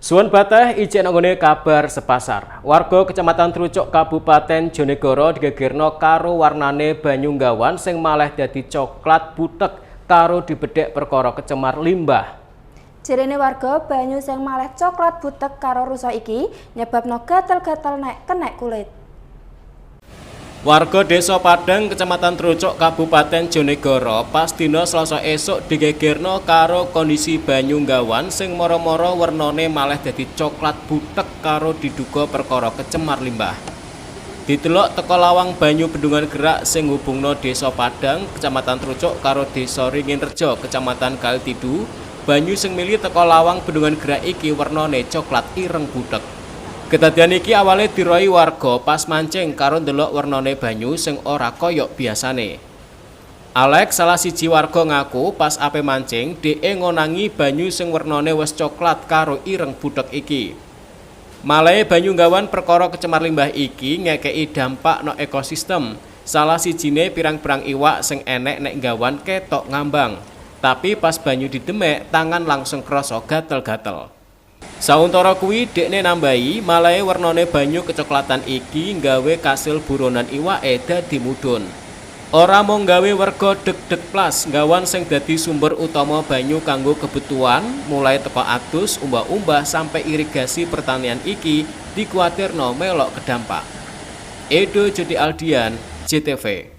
Suwun bateh ijek nanggone kabar sepasar. Warga Kecamatan Trucuk Kabupaten Jonegoro digegerno karo warnane banyu nggawan sing malih dadi coklat butek karo dibedhek perkara kecemar limbah. Jarene warga banyu sing malih coklat butek karo rusa iki nyebabno gatel-gatel nek kenek kulit. Warga Desa Padang Kecamatan Trucuk Kabupaten Jonegoro pas dina Selasa esuk digegerno karo kondisi banyu nggawan sing mara-mara wernane malih dadi coklat butek karo diduga perkara kecemar limbah. Ditelok teka lawang banyu bendungan gerak sing hubungno Desa Padang Kecamatan Trucuk karo Desa Ringinrejo Kecamatan Kaltidu, banyu sing mili teka lawang bendungan gerak iki wernane coklat ireng butek. Kedadian iki awale diroi warga pas mancing karo ndelok wernane banyu sing ora koyok biasane. Alex, salah siji warga ngaku pas ape mancing dhek ngonangi banyu sing wernane wis coklat karo ireng butek iki. Malahe banyu nggawan perkara kecemar limbah iki ngekeki dampak no ekosistem. Salah sijine pirang-pirang iwak sing enek nek nggawan ketok ngambang. Tapi pas banyu didemek tangan langsung krasa gatel-gatel. Sauntara kuwi dekne nambahi malahe wernane banyu kecoklatan iki nggawe kasil buronan iwake dadi mudhun. Ora mung nggawe werga deg-deg plas nggawan sing dadi sumber utama banyu kanggo kebutuhan mulai teko adus, umbah-umbah sampai irigasi pertanian iki dikuwatirno melok kedampak. Edo Jodi Aldian, JTV.